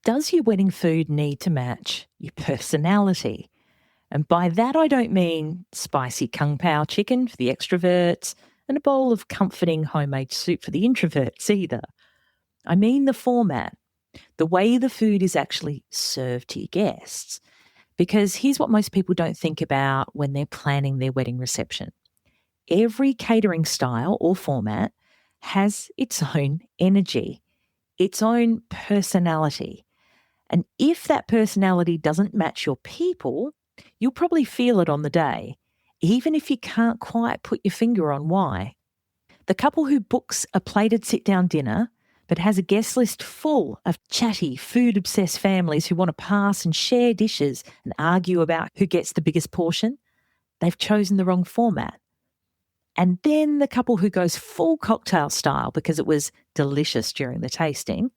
does your wedding food need to match your personality? And by that, I don't mean spicy kung pao chicken for the extroverts and a bowl of comforting homemade soup for the introverts either. I mean the format, the way the food is actually served to your guests. Because here's what most people don't think about when they're planning their wedding reception. Every catering style or format has its own energy, its own personality. And if that personality doesn't match your people, you'll probably feel it on the day, even if you can't quite put your finger on why. The couple who books a plated sit-down dinner but has a guest list full of chatty, food-obsessed families who want to pass and share dishes and argue about who gets the biggest portion, they've chosen the wrong format. And then the couple who goes full cocktail style because it was delicious during the tasting,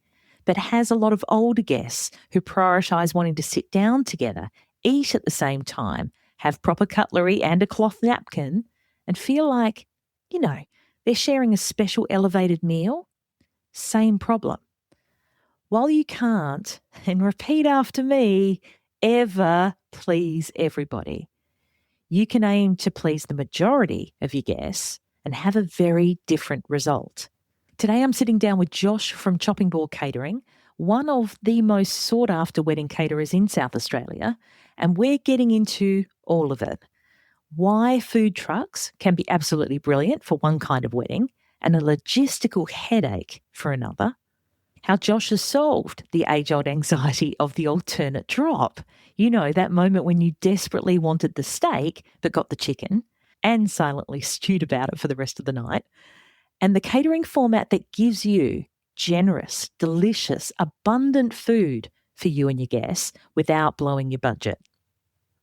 but has a lot of older guests who prioritise wanting to sit down together, eat at the same time, have proper cutlery and a cloth napkin, and feel like, they're sharing a special elevated meal. Same problem. While you can't, and repeat after me, ever please everybody, you can aim to please the majority of your guests and have a very different result. Today I'm sitting down with Josh from Chopping Board Catering, one of the most sought-after wedding caterers in South Australia, and we're getting into all of it. Why food trucks can be absolutely brilliant for one kind of wedding and a logistical headache for another. How Josh has solved the age-old anxiety of the alternate drop. That moment when you desperately wanted the steak but got the chicken and silently stewed about it for the rest of the night. And the catering format that gives you generous, delicious, abundant food for you and your guests without blowing your budget.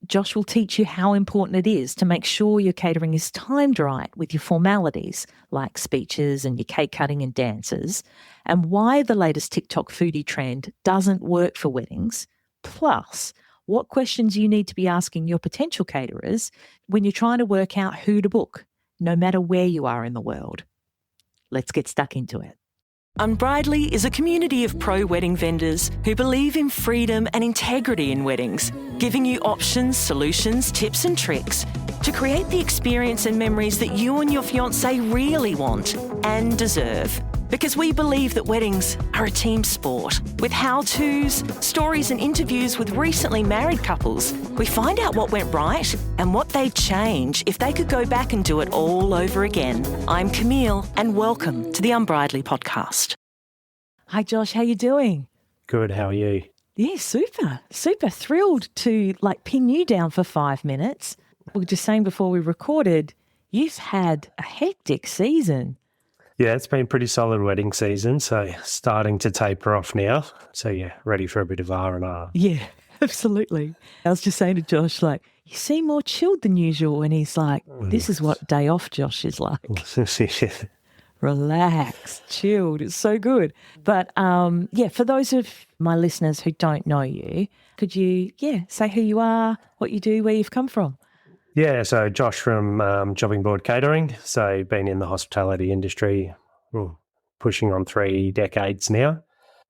Josh will teach you how important it is to make sure your catering is timed right with your formalities like speeches and your cake cutting and dances, and why the latest TikTok foodie trend doesn't work for weddings, plus what questions you need to be asking your potential caterers when you're trying to work out who to book, no matter where you are in the world. Let's get stuck into it. Unbridely is a community of pro-wedding vendors who believe in freedom and integrity in weddings, giving you options, solutions, tips and tricks to create the experience and memories that you and your fiancé really want and deserve. Because we believe that weddings are a team sport. With how-tos, stories and interviews with recently married couples, we find out what went right and what they'd change if they could go back and do it all over again. I'm Camille and welcome to the Unbridely podcast. Hi Josh, how you doing? Good, how are you? Yeah, super thrilled to pin you down for 5 minutes. We were just saying before we recorded, you've had a hectic season. Yeah, it's been pretty solid wedding season, so starting to taper off now. So yeah, ready for a bit of R&R. Yeah, absolutely. I was just saying to Josh, you seem more chilled than usual. And he's like, this is what day off Josh is like. Relaxed, chilled. It's so good. But for those of my listeners who don't know you, could you, say who you are, what you do, where you've come from? Yeah, so Josh from Chopping Board Catering. So been in the hospitality industry, pushing on 3 decades now.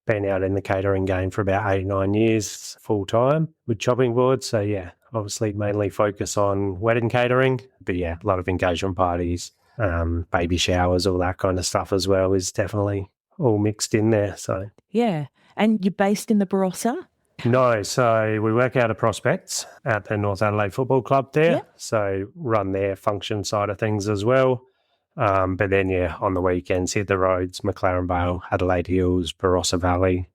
Been out in the catering game for about 8-9 years full time with Chopping Boards. So yeah, obviously mainly focus on wedding catering, but yeah, a lot of engagement parties, baby showers, all that kind of stuff as well is definitely all mixed in there. So yeah, and you're based in the Barossa? No, so we work out of Prospects at the North Adelaide Football Club there. Yep. So run their function side of things as well. But then, on the weekends, hit the roads, McLaren Vale, Adelaide Hills, Barossa Valley.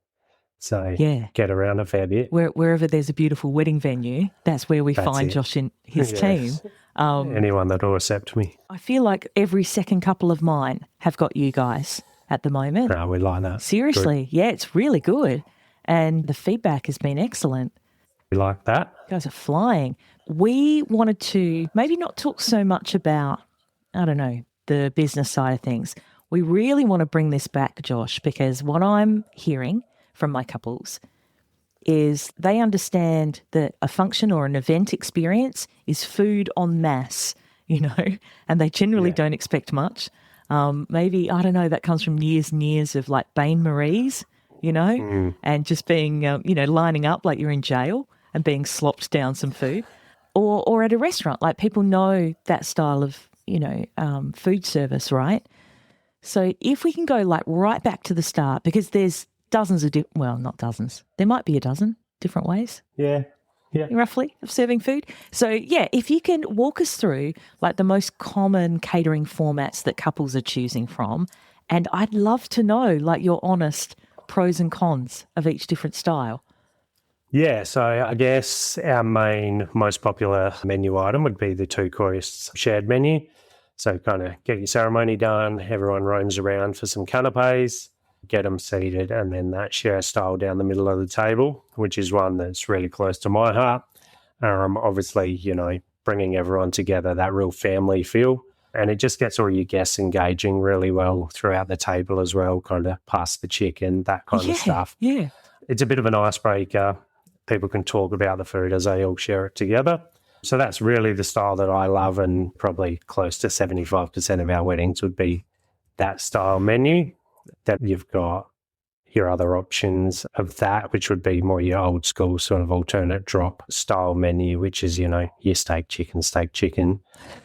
So get around a fair bit. Wherever there's a beautiful wedding venue, that's where we find Josh and his team. Anyone that will accept me. I feel like every second couple of mine have got you guys at the moment. No, we like that. Seriously, good. Yeah, it's really good. And the feedback has been excellent. We like that. You guys are flying. We wanted to maybe not talk so much about, the business side of things. We really want to bring this back, Josh, because what I'm hearing from my couples is they understand that a function or an event experience is food en masse, and they generally don't expect much. Maybe, that comes from years and years of Bain Marie's. and just being, lining up like you're in jail and being slopped down some food. Or at a restaurant, like people know that style of, food service, right? So if we can go like right back to the start, because there's dozens of, not dozens, there might be a dozen different ways. Yeah. Roughly of serving food. So yeah, if you can walk us through like the most common catering formats that couples are choosing from, and I'd love to know like your honest pros and cons of each different style. Yeah, so I guess our main, most popular menu item would be the 2-course shared menu. So kind of get your ceremony done, everyone roams around for some canapes, get them seated, and then that share style down the middle of the table, which is one that's really close to my heart. Obviously, bringing everyone together, that real family feel. And it just gets all your guests engaging really well throughout the table as well, kind of pass the chicken, that kind of stuff. Yeah. It's a bit of an icebreaker. People can talk about the food as they all share it together. So that's really the style that I love, and probably close to 75% of our weddings would be that style menu. Then you've got your other options of that, which would be more your old school sort of alternate drop style menu, which is, your steak, chicken,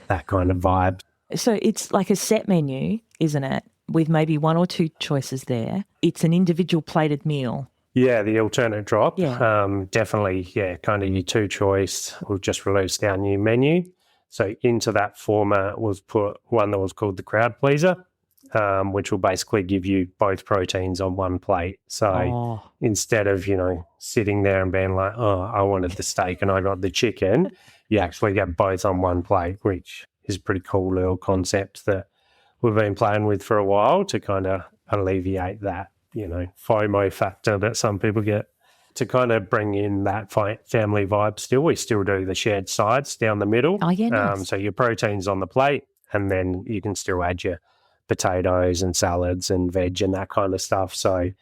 that kind of vibe. So it's like a set menu, isn't it? With maybe one or two choices there. It's an individual plated meal. Yeah, the alternate drop. Yeah. Definitely, kind of your 2-choice. We've just released our new menu. So into that format was put one that was called the crowd pleaser, which will basically give you both proteins on one plate. So instead of, sitting there and being like, oh, I wanted the steak and I got the chicken, you actually get both on one plate, which is a pretty cool little concept that we've been playing with for a while to kind of alleviate that, FOMO factor that some people get. To kind of bring in that family vibe still, we still do the shared sides down the middle. Oh, yeah, nice. So your protein's on the plate, and then you can still add your potatoes and salads and veg and that kind of stuff. So,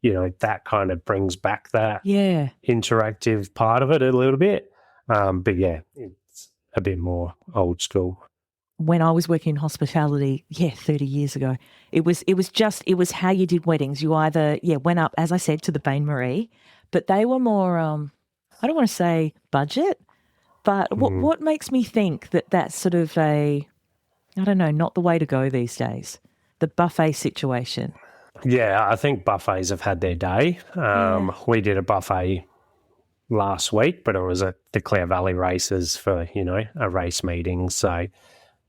that kind of brings back that interactive part of it a little bit. But yeah, it's a bit more old school. When I was working in hospitality, 30 years ago, it was how you did weddings. You either, went up, as I said, to the Bain Marie, but they were more, I don't want to say budget, but what makes me think that that's sort of not the way to go these days, the buffet situation? Yeah, I think buffets have had their day. We did a buffet last week, but it was at the Clare Valley races for, a race meeting. So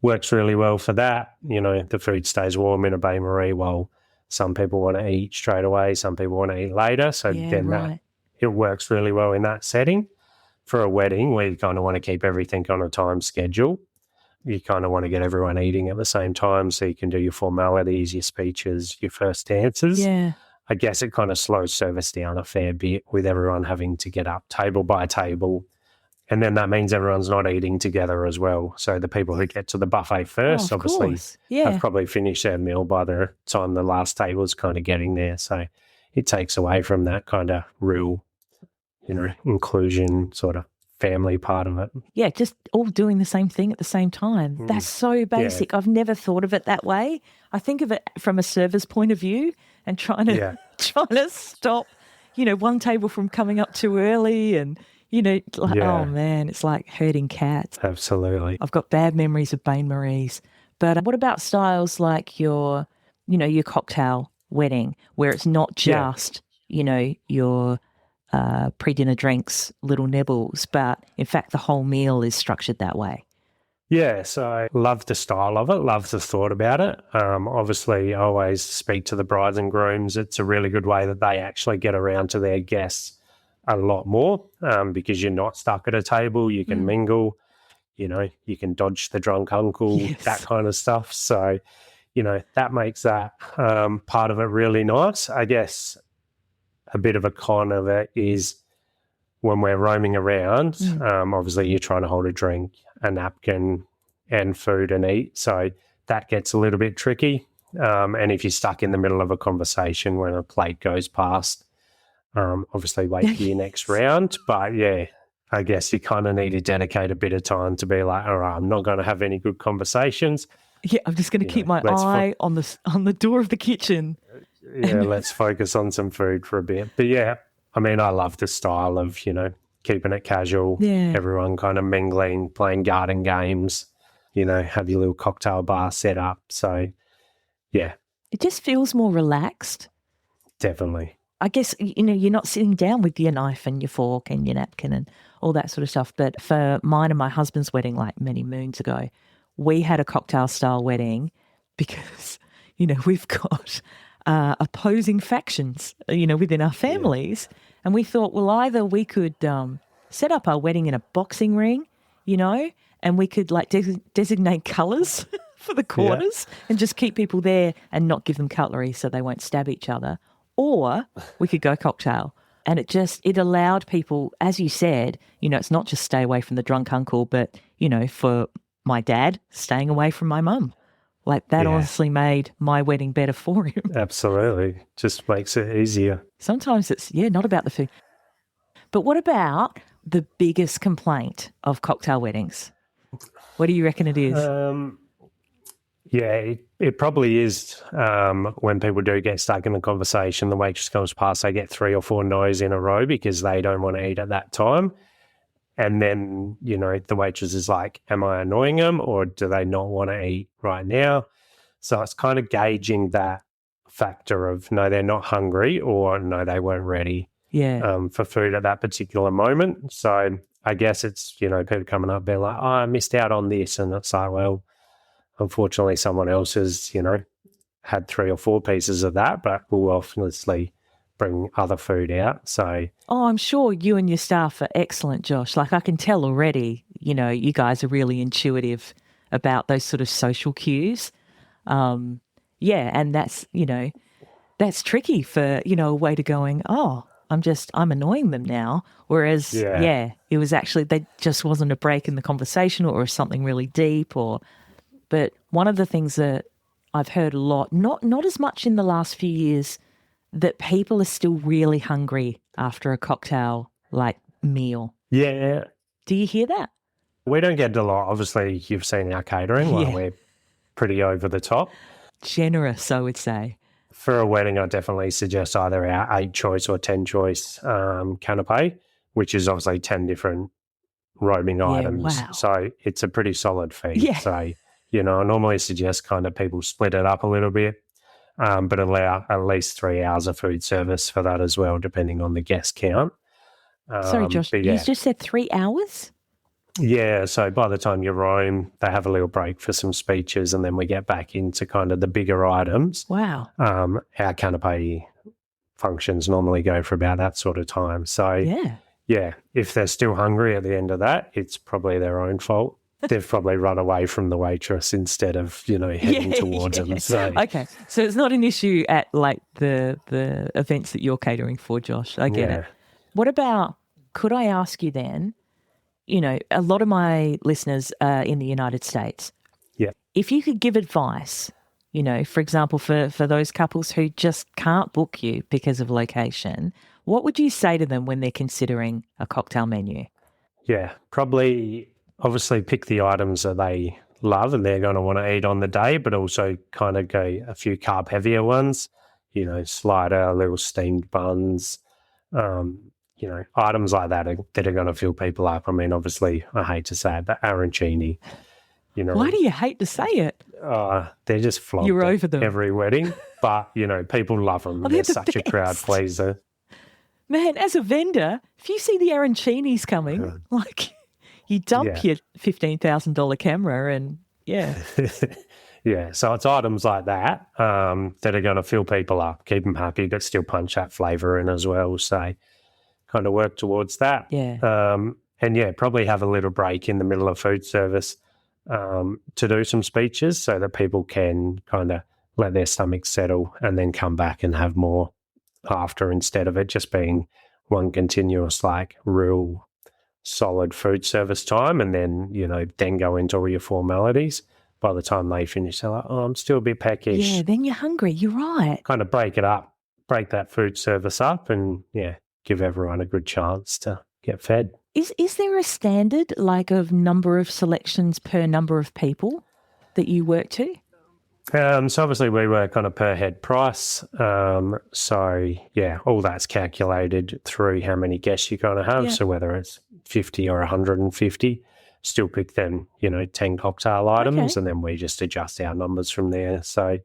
works really well for that. The food stays warm in a Bain Marie while some people want to eat straight away, some people want to eat later. So it works really well in that setting. For a wedding, we kind of want to keep everything on a time schedule. You kind of want to get everyone eating at the same time so you can do your formalities, your speeches, your first dances. Yeah. I guess it kind of slows service down a fair bit with everyone having to get up table by table. And then that means everyone's not eating together as well. So the people who get to the buffet first, obviously, have probably finished their meal by the time the last table's kind of getting there. So it takes away from that kind of real, inclusion sort of family part of it. Yeah, just all doing the same thing at the same time. That's so basic. I've never thought of it that way. I think of it from a server's point of view and trying to stop, one table from coming up too early and, oh man, it's like herding cats. Absolutely. I've got bad memories of Bain Maries. But what about styles like your cocktail wedding where it's not just, your pre-dinner drinks, little nibbles, but in fact the whole meal is structured that way? Yeah, so I love the style of it, love the thought about it. Obviously, I always speak to the brides and grooms. It's a really good way that they actually get around to their guests a lot more because you're not stuck at a table. You can mingle, you can dodge the drunk uncle, that kind of stuff. So, that makes that part of it really nice. I guess a bit of a con of it is when we're roaming around, obviously you're trying to hold a drink, a napkin and food and eat. So that gets a little bit tricky. And if you're stuck in the middle of a conversation when a plate goes past, obviously wait for your next round. But yeah, I guess you kind of need to dedicate a bit of time to be like, all right, I'm not going to have any good conversations. Yeah, I'm just going to keep my eye on the door of the kitchen. Yeah, let's focus on some food for a bit. But yeah, I mean, I love the style of, keeping it casual, Yeah. everyone kind of mingling, playing garden games, have your little cocktail bar set up. So yeah, It just feels more relaxed. definitely. I guess, you're not sitting down with your knife and your fork and your napkin and all that sort of stuff. But for mine and my husband's wedding, like many moons ago, we had a cocktail style wedding because, we've got opposing factions, within our families. And we thought, well, either we could set up our wedding in a boxing ring, and we could like designate colours for the corners and just keep people there and not give them cutlery so they won't stab each other. Or we could go cocktail. And it allowed people, as you said, it's not just stay away from the drunk uncle, but, for my dad, staying away from my mum. Like that honestly made my wedding better for him. Absolutely. Just makes it easier. Sometimes it's, not about the food. But what about the biggest complaint of cocktail weddings? What do you reckon it is? Yeah, it probably is when people do get stuck in the conversation, the waitress comes past, they get 3 or 4 no's in a row because they don't want to eat at that time. And then, the waitress is like, am I annoying them or do they not want to eat right now? So it's kind of gauging that factor of no, they're not hungry or no, they weren't ready for food at that particular moment. So I guess it's, people coming up being like, oh, I missed out on this. And it's like, well, unfortunately, someone else has, had 3 or 4 pieces of that, but will obviously bring other food out. So, I'm sure you and your staff are excellent, Josh. Like I can tell already, you guys are really intuitive about those sort of social cues. And that's tricky for, a way to going, oh, I'm annoying them now. Whereas, it was actually, there just wasn't a break in the conversation or something really deep but one of the things that I've heard a lot, not as much in the last few years, that people are still really hungry after a cocktail like meal. Yeah. Do you hear that? We don't get a lot. Obviously, you've seen our catering. Like we're pretty over the top. Generous, I would say. For a wedding, I definitely suggest either our 8 choice or 10 choice canapé, which is obviously 10 different roaming items. Wow. So it's a pretty solid feed. Yeah. So, I normally suggest kind of people split it up a little bit, but allow at least 3 hours of food service for that as well, depending on the guest count. Sorry, Josh, you just said 3 hours? Yeah, so by the time you roam, they have a little break for some speeches and then we get back into kind of the bigger items. Wow. Our canapé functions normally go for about that sort of time. So, if they're still hungry at the end of that, it's probably their own fault. They've probably run away from the waitress instead of, heading towards them. So. Okay, so it's not an issue at like the events that you're catering for, Josh. I get it. What about, could I ask you then, a lot of my listeners are in the United States. Yeah. If you could give advice, for example, for those couples who just can't book you because of location, what would you say to them when they're considering a cocktail menu? Yeah, probably obviously pick the items that they love and they're going to want to eat on the day, but also kind of go a few carb heavier ones, slider, little steamed buns, items like that that are going to fill people up. I mean, obviously, I hate to say it, but arancini, Why do you hate to say it? They're just flogged. You're over them. Every wedding, but, people love them. They're such a crowd pleaser. Man, as a vendor, if you see the arancinis coming, like you dump your $15,000 camera and Yeah, so it's items like that that are going to fill people up, keep them happy, but still punch that flavour in as well. So kind of work towards that. Yeah. And probably have a little break in the middle of food service to do some speeches so that people can kind of let their stomachs settle and then come back and have more after, instead of it just being one continuous, like, real solid food service time and then, then go into all your formalities. By the time they finish, they're like, oh, I'm still a bit peckish. Yeah, then you're hungry. You're right. Kind of break it up, break that food service up and, give everyone a good chance to get fed. Is there a standard, like, of number of selections per number of people that you work to? So obviously we work on a per head price. So yeah, all that's calculated through how many guests you're going to have. Yeah. So whether it's 50 or 150, still pick them, 10 cocktail items, Okay. and then we just adjust our numbers from there. So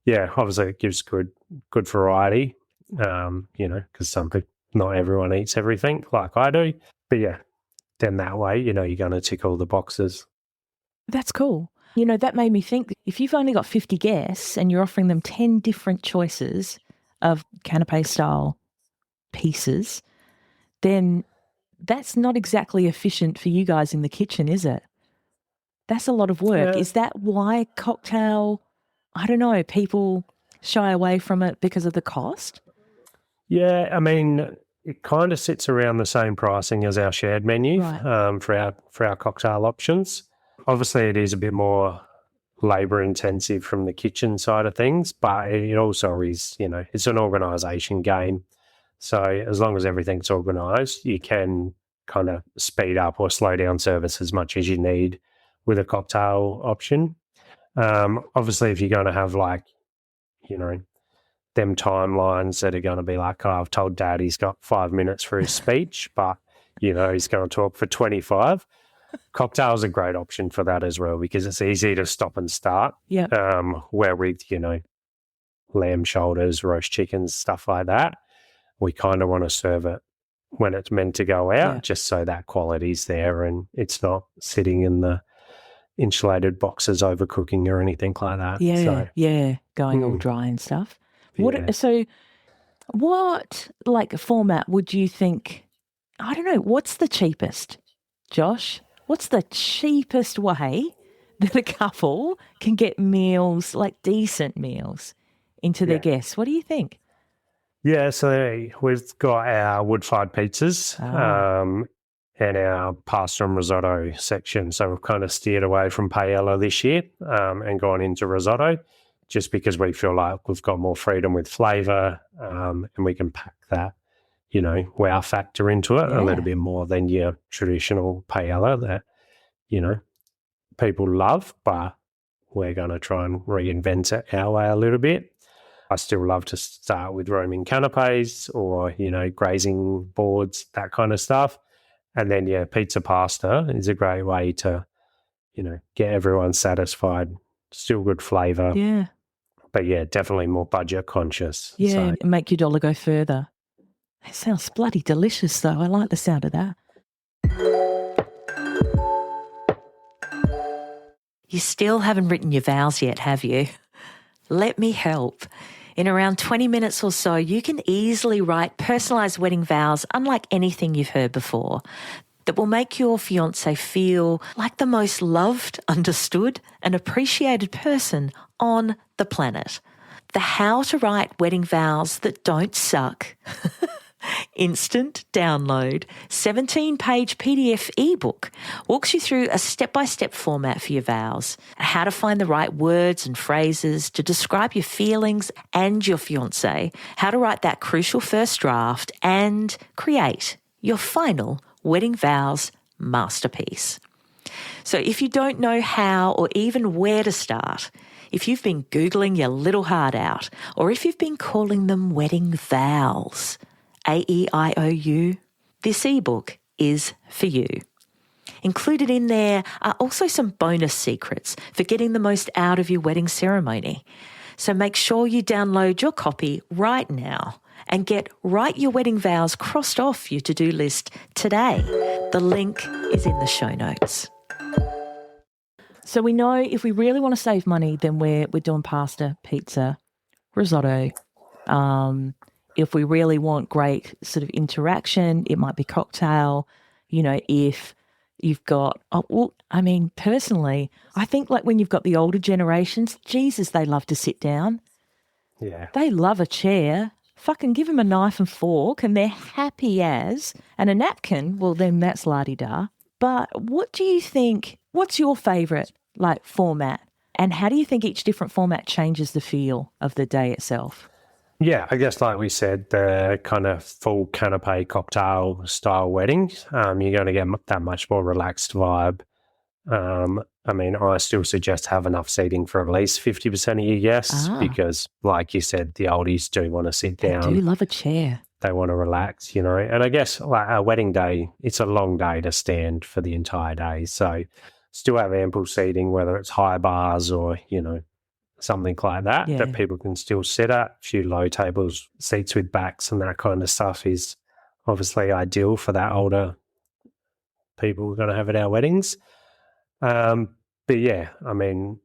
yeah, obviously it gives good variety, because not everyone eats everything like I do. But yeah, then that way, you're going to tick all the boxes. That's cool. That made me think that if you've only got 50 guests and you're offering them 10 different choices of canapé style pieces, then that's not exactly efficient for you guys in the kitchen, is it? That's a lot of work. Yeah. Is that why cocktail, I don't know, people shy away from it because of the cost? Yeah, I mean, it kind of sits around the same pricing as our shared menu, Right. for our cocktail options. Obviously, it is a bit more labour intensive from the kitchen side of things, but it also is, it's an organisation game. So as long as everything's organised, you can kind of speed up or slow down service as much as you need with a cocktail option. Obviously, if you're going to have you know, them timelines that are going to be like, oh, I've told Dad he's got 5 minutes for his speech, but, he's going to talk for 25. Cocktail's a great option for that as well because it's easy to stop and start. Yeah. Where with, lamb shoulders, roast chickens, stuff like that, we kind of want to serve it when it's meant to go out, just so that quality's there and it's not sitting in the insulated boxes overcooking or anything like that. Yeah, going all dry and stuff. Yeah. So what format would you think, I don't know, what's the cheapest, Josh? What's the cheapest way that a couple can get meals, decent meals, into their guests? What do you think? Yeah, so we've got our wood-fired pizzas and our pasta and risotto section. So we've kind of steered away from paella this year and gone into risotto just because we feel like we've got more freedom with flavour and we can pack that, wow factor into it a little bit more than your traditional paella that, people love, but we're going to try and reinvent it our way a little bit. I still love to start with roaming canapes or, grazing boards, that kind of stuff. And then, pizza pasta is a great way to, get everyone satisfied. Still good flavour. Yeah. But, definitely more budget conscious. Yeah, make your dollar go further. That sounds bloody delicious, though. I like the sound of that. You still haven't written your vows yet, have you? Let me help. In around 20 minutes or so, you can easily write personalised wedding vows unlike anything you've heard before that will make your fiancé feel like the most loved, understood and appreciated person on the planet. The How to Write Wedding Vows That Don't Suck instant download 17-page PDF ebook walks you through a step-by-step format for your vows, how to find the right words and phrases to describe your feelings and your fiancé, how to write that crucial first draft and create your final wedding vows masterpiece. So if you don't know how or even where to start, if you've been Googling your little heart out, or if you've been calling them wedding vows, AEIOU, this ebook is for you. Included in there are also some bonus secrets for getting the most out of your wedding ceremony. So make sure you download your copy right now and get Write Your Wedding Vows crossed off your to-do list today. The link is in the show notes. So we know if we really want to save money, then we're doing pasta, pizza, risotto. If we really want great sort of interaction, it might be cocktail. If you've got, personally, I think when you've got the older generations, Jesus, they love to sit down. Yeah. They love a chair. Fucking give them a knife and fork and they're happy as. And a napkin, well, then that's la-di-da. But what do you think, what's your favourite, format? And how do you think each different format changes the feel of the day itself? Yeah, I guess like we said, the kind of full canapé cocktail style weddings, you're going to get that much more relaxed vibe. I mean, I still suggest have enough seating for at least 50% of your guests because, like you said, the oldies do want to sit down. They do love a chair. They want to relax, And I guess like a wedding day, it's a long day to stand for the entire day. So still have ample seating, whether it's high bars or, something like that people can still sit at. A few low tables, seats with backs and that kind of stuff is obviously ideal for that older people we're going to have at our weddings. But yeah, I mean,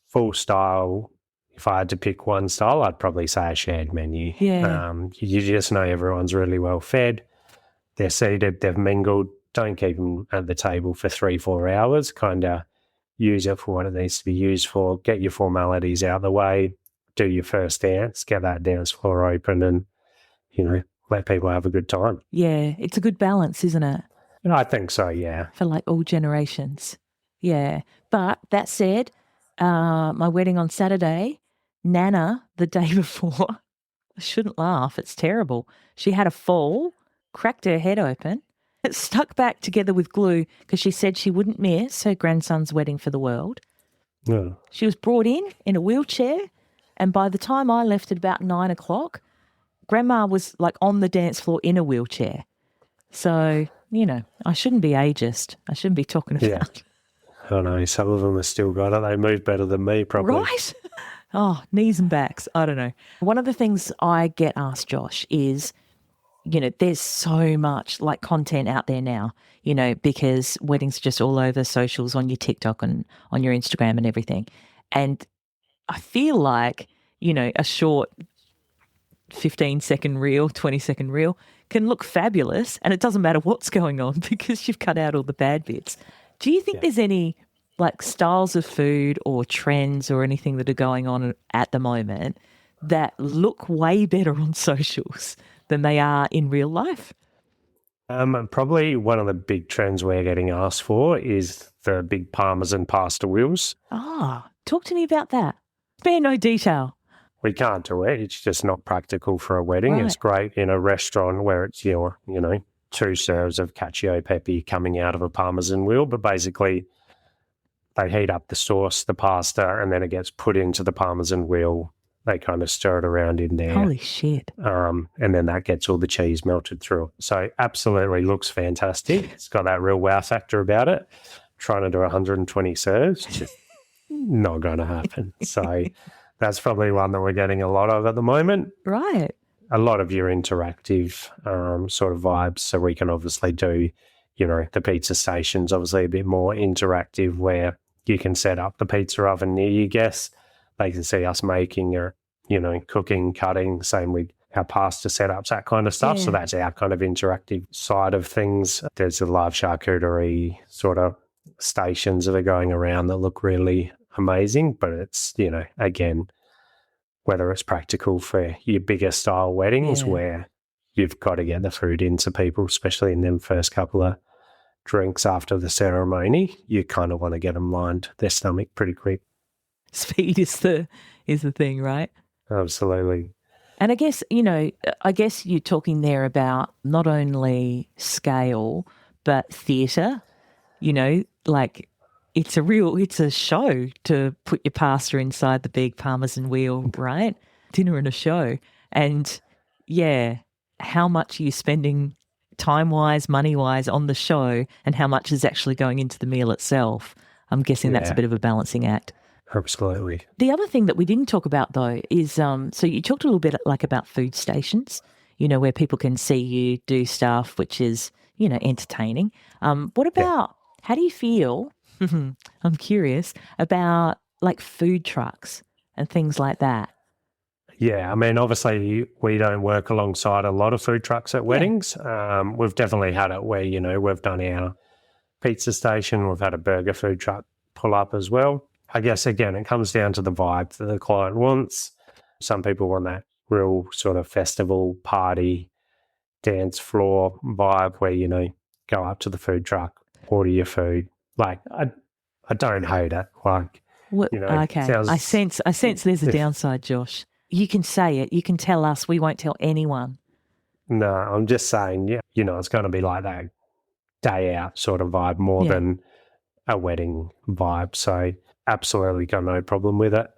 full style, if I had to pick one style, I'd probably say a shared menu. Yeah. You just know everyone's really well fed. They're seated, they've mingled. Don't keep them at the table for 3-4 hours. Kind of use it for what it needs to be used for. Get your formalities out of the way. Do your first dance. Get that dance floor open and, let people have a good time. Yeah, it's a good balance, isn't it? I think so, yeah. For like all generations. Yeah. But that said, my wedding on Saturday, Nana, the day before, I shouldn't laugh. It's terrible. She had a fall, cracked her head open. It stuck back together with glue because she said she wouldn't miss her grandson's wedding for the world. Yeah. She was brought in a wheelchair, and by the time I left at about 9 o'clock, Grandma was like on the dance floor in a wheelchair. So, I shouldn't be ageist. I shouldn't be talking about. I know, some of them have still got it. They move better than me, probably. Right? Oh, knees and backs. I don't know. One of the things I get asked, Josh, is, there's so much like content out there now, because weddings are just all over socials, on your TikTok and on your Instagram and everything. And I feel like, a short 15-second reel, 20-second reel can look fabulous and it doesn't matter what's going on because you've cut out all the bad bits. Do you think there's any like styles of food or trends or anything that are going on at the moment that look way better on socials than they are in real life? Probably one of the big trends we're getting asked for is the big Parmesan pasta wheels. Talk to me about that. Spare no detail. We can't do it. It's just not practical for a wedding. Right. It's great in a restaurant where it's your, 2 serves of cacio e pepe coming out of a Parmesan wheel, but basically they heat up the sauce, the pasta, and then it gets put into the Parmesan wheel. They kind of stir it around in there. Holy shit. And then that gets all the cheese melted through. So absolutely looks fantastic. It's got that real wow factor about it. Trying to do 120 serves, just not going to happen. So that's probably one that we're getting a lot of at the moment. Right. A lot of your interactive sort of vibes. So we can obviously do, the pizza stations, obviously a bit more interactive where you can set up the pizza oven near your guests. They can see us making or, cooking, cutting, same with our pasta setups, that kind of stuff. Yeah. So that's our kind of interactive side of things. There's a live charcuterie sort of stations that are going around that look really amazing, but it's, again, whether it's practical for your bigger style weddings where you've got to get the food into people, especially in them first couple of drinks after the ceremony, you kind of want to get them lined their stomach pretty quick. Speed is the thing, right? Absolutely. And I guess, you're talking there about not only scale, but theatre, like it's a show to put your pasta inside the big Parmesan wheel, right? Dinner and a show. And how much are you spending time-wise, money-wise on the show and how much is actually going into the meal itself? I'm guessing that's a bit of a balancing act. Absolutely. The other thing that we didn't talk about, though, is so you talked a little bit like about food stations, where people can see you do stuff, which is, entertaining. What about, how do you feel, I'm curious, about like food trucks and things like that? Yeah, I mean, obviously we don't work alongside a lot of food trucks at weddings. We've definitely had it where, we've done our pizza station, we've had a burger food truck pull up as well. I guess, again, it comes down to the vibe that the client wants. Some people want that real sort of festival party, dance floor vibe where, go up to the food truck, order your food. Like, I don't hate it. Like, okay. I sense there's a downside, Josh. You can say it. You can tell us. We won't tell anyone. No, I'm just saying, it's going to be like that day out sort of vibe more than a wedding vibe. So absolutely got no problem with it.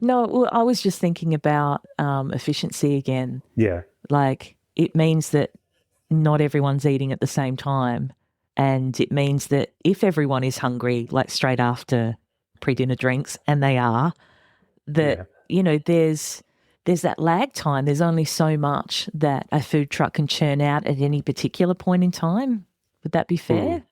No, well, I was just thinking about efficiency again. Yeah. Like, it means that not everyone's eating at the same time. And it means that if everyone is hungry, like straight after pre-dinner drinks, and they are, that, there's that lag time. There's only so much that a food truck can churn out at any particular point in time. Would that be fair?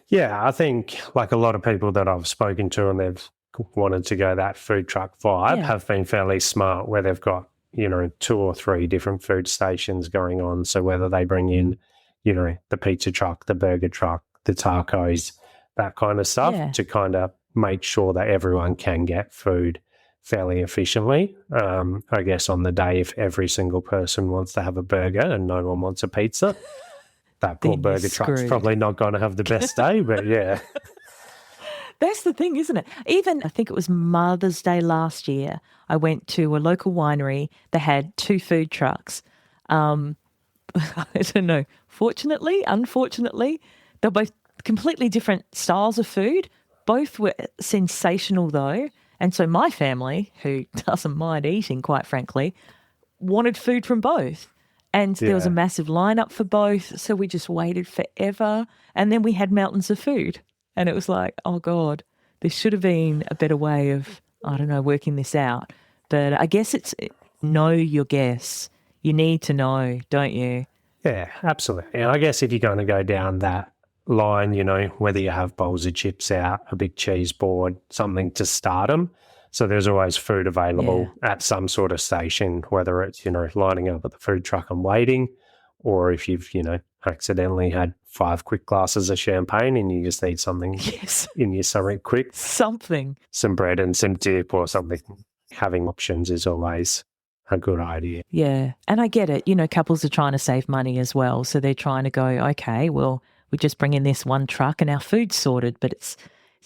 Yeah, I think like a lot of people that I've spoken to and they've wanted to go that food truck vibe have been fairly smart where they've got, 2 or 3 different food stations going on. So whether they bring in, the pizza truck, the burger truck, the tacos, that kind of stuff to kind of make sure that everyone can get food fairly efficiently. I guess on the day, if every single person wants to have a burger and no one wants a pizza, that poor burger truck's probably not going to have the best day, but yeah. That's the thing, isn't it? Even, I think it was Mother's Day last year, I went to a local winery that had 2 food trucks. I don't know, fortunately, unfortunately, they're both completely different styles of food. Both were sensational though. And so my family, who doesn't mind eating, quite frankly, wanted food from both. And there was a massive lineup for both. So we just waited forever. And then we had mountains of food. And it was like, oh, God, there should have been a better way of, I don't know, working this out. But I guess it's know your guests. You need to know, don't you? Yeah, absolutely. And I guess if you're going to go down that line, whether you have bowls of chips out, a big cheese board, something to start them. So there's always food available at some sort of station, whether it's, lining up at the food truck and waiting, or if you've, accidentally had 5 quick glasses of champagne and you just need something in your something quick. Something. Some bread and some dip or something. Having options is always a good idea. Yeah. And I get it. Couples are trying to save money as well. So they're trying to go, okay, well, we just bring in this one truck and our food's sorted. But it's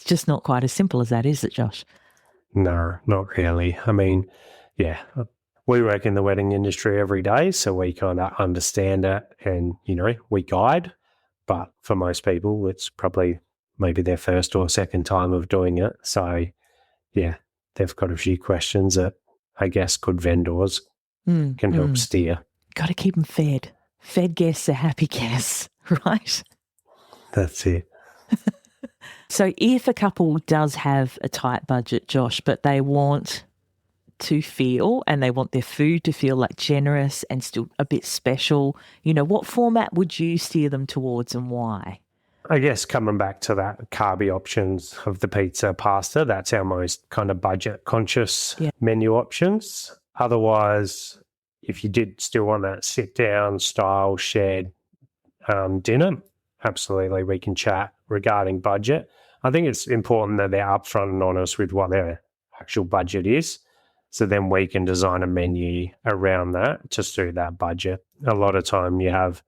just not quite as simple as that, is it, Josh? No, not really. I mean, we work in the wedding industry every day, so we kind of understand it and, we guide. But for most people, it's probably maybe their first or second time of doing it. So, they've got a few questions that I guess good vendors can help steer. Got to keep them fed. Fed guests are happy guests, right? That's it. So if a couple does have a tight budget, Josh, but they want to feel and they want their food to feel like generous and still a bit special, what format would you steer them towards and why? I guess coming back to that carby options of the pizza, pasta, that's our most kind of budget conscious menu options. Otherwise, if you did still want that sit down style shared dinner, absolutely we can chat regarding budget. I think it's important that they're upfront and honest with what their actual budget is. So then we can design a menu around that to suit that budget. A lot of time you have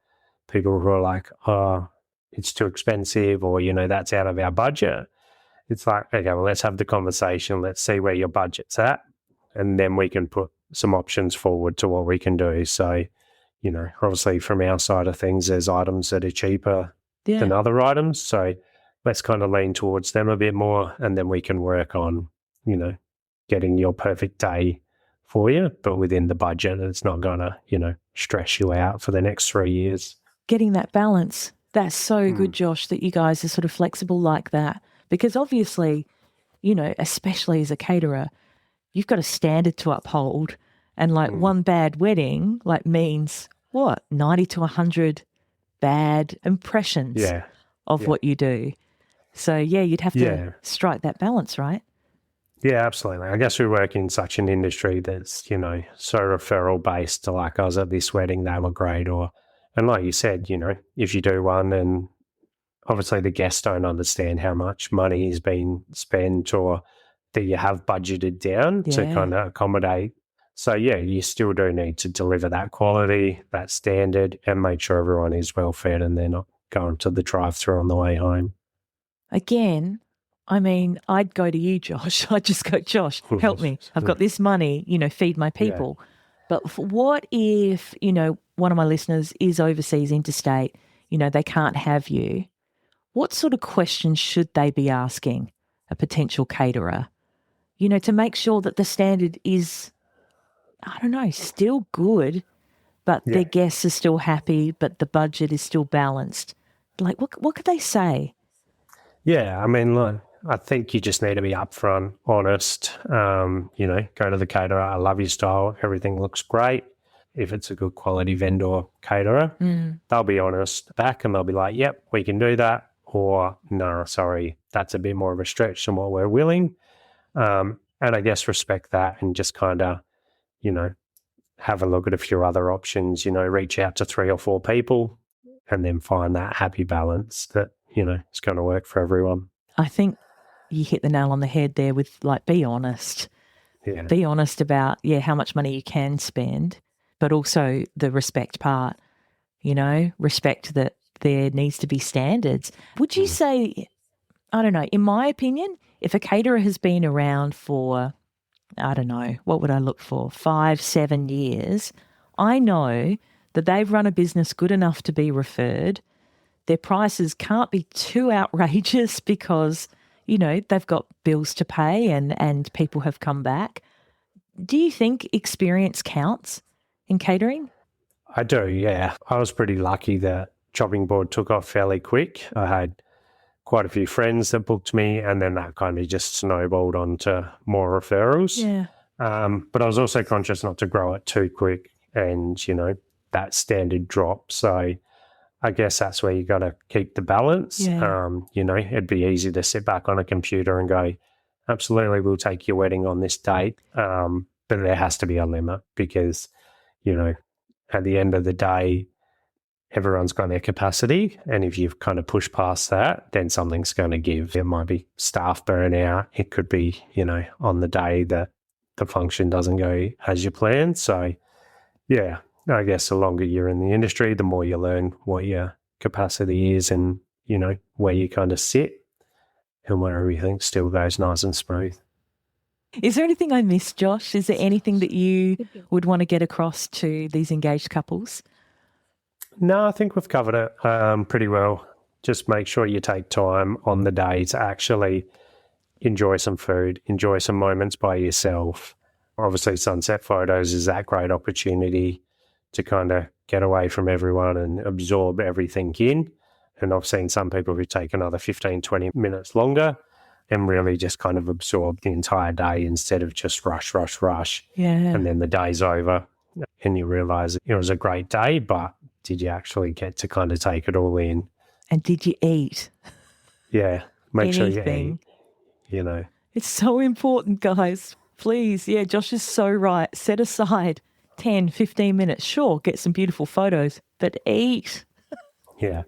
people who are like, oh, it's too expensive or, that's out of our budget. It's like, okay, well, let's have the conversation. Let's see where your budget's at. And then we can put some options forward to what we can do. So, obviously from our side of things, there's items that are cheaper than other items. So let's kind of lean towards them a bit more and then we can work on, getting your perfect day for you, but within the budget. It's not going to, stress you out for the next 3 years. Getting that balance. That's so good, Josh, that you guys are sort of flexible like that. Because obviously, especially as a caterer, you've got a standard to uphold. And one bad wedding means what? 90 to 100 bad impressions of what you do. So, you'd have to strike that balance, right? Yeah, absolutely. I guess we work in such an industry that's, so referral based to I was at this wedding, they were great. And like you said, if you do one and obviously the guests don't understand how much money is being spent or that you have budgeted down to kind of accommodate. So, you still do need to deliver that quality, that standard and make sure everyone is well fed and they're not going to the drive-through on the way home. Again, I mean, I'd go to you, Josh. I'd just go, Josh, help me. I've got this money, feed my people. Yeah. But what if, one of my listeners is overseas, interstate, they can't have you. what sort of questions should they be asking a potential caterer, to make sure that the standard is, I don't know, still good, but their guests are still happy, but the budget is still balanced? Like, what could they say? Yeah, I mean, look, I think you just need to be upfront, honest. Go to the caterer. I love your style. Everything looks great. If it's a good quality vendor caterer, they'll be honest back and they'll be like, yep, we can do that. Or, no, sorry, that's a bit more of a stretch than what we're willing. And I guess respect that and just kind of, have a look at a few other options, reach out to 3 or 4 people and then find that happy balance that, is going to work for everyone. I think you hit the nail on the head there with, like, be honest. Yeah. Be honest about, how much money you can spend, but also the respect part, respect that there needs to be standards. Would you say, I don't know, in my opinion, if a caterer has been around for, I don't know, what would I look for, 5-7 years, I know that they've run a business good enough to be referred. Their prices can't be too outrageous because, they've got bills to pay and people have come back. Do you think experience counts in catering? I do, yeah. I was pretty lucky that Chopping Board took off fairly quick. I had quite a few friends that booked me, and then that kind of just snowballed onto more referrals. Yeah. But I was also conscious not to grow it too quick and, that standard drop. So I guess that's where you got to keep the balance. Yeah. It'd be easy to sit back on a computer and go, absolutely, we'll take your wedding on this date. But there has to be a limit because, at the end of the day, everyone's got their capacity. And if you've kind of pushed past that, then something's going to give. It might be staff burnout. It could be, on the day that the function doesn't go as you planned. So, yeah, I guess the longer you're in the industry, the more you learn what your capacity is and, where you kind of sit and where everything still goes nice and smooth. Is there anything I missed, Josh? Is there anything that you would want to get across to these engaged couples? No, I think we've covered it pretty well. Just make sure you take time on the day to actually enjoy some food, enjoy some moments by yourself. Obviously, sunset photos is that great opportunity to kind of get away from everyone and absorb everything in. And I've seen some people who take another 15, 20 minutes longer and really just kind of absorb the entire day instead of just rush. Yeah. And then the day's over and you realise it was a great day, but did you actually get to kind of take it all in? And did you eat? Yeah. Make Anything. Sure you eat, It's so important, guys. Please. Yeah, Josh is so right. Set aside 10, 15 minutes. Sure, get some beautiful photos, but eat. Yeah.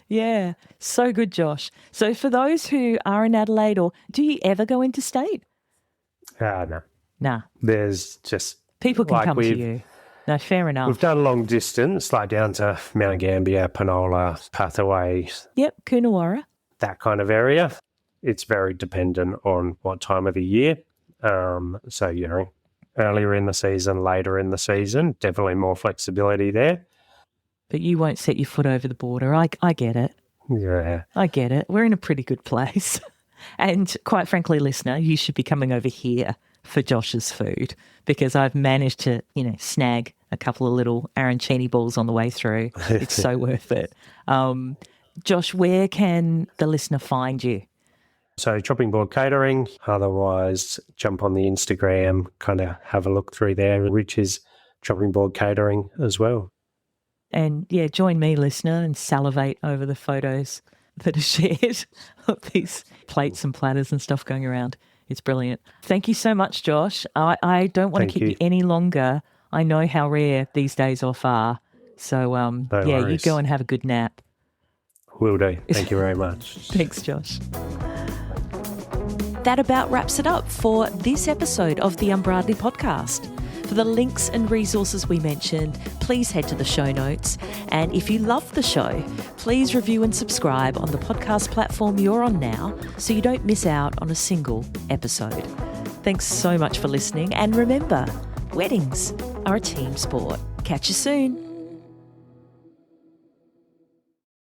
Yeah. So good, Josh. So for those who are in Adelaide, or do you ever go interstate? No. Nah. There's just... People can come to you. No, fair enough. We've done long distance, like down to Mount Gambier, Penola, Pathaway. Yep, Coonawarra. That kind of area. It's very dependent on what time of the year. So, earlier in the season, later in the season, definitely more flexibility there. But you won't set your foot over the border. I get it. Yeah. I get it. We're in a pretty good place. And quite frankly, listener, you should be coming over here for Josh's food because I've managed to, snag a couple of little arancini balls on the way through. It's so worth it. Josh, where can the listener find you? So Chopping Board Catering, otherwise jump on the Instagram, kind of have a look through there, which is Chopping Board Catering as well. And yeah, join me, listener, and salivate over the photos that are shared of these plates and platters and stuff going around. It's brilliant. Thank you so much, Josh. I don't want to keep you any longer. I know how rare these days off are. So, No yeah, worries. you go and have a good nap. Will do. Thank you very much. Thanks, Josh. That about wraps it up for this episode of the Unbridely podcast. For the links and resources we mentioned, please head to the show notes. And if you love the show, please review and subscribe on the podcast platform you're on now so you don't miss out on a single episode. Thanks so much for listening. And remember, weddings are a team sport. Catch you soon.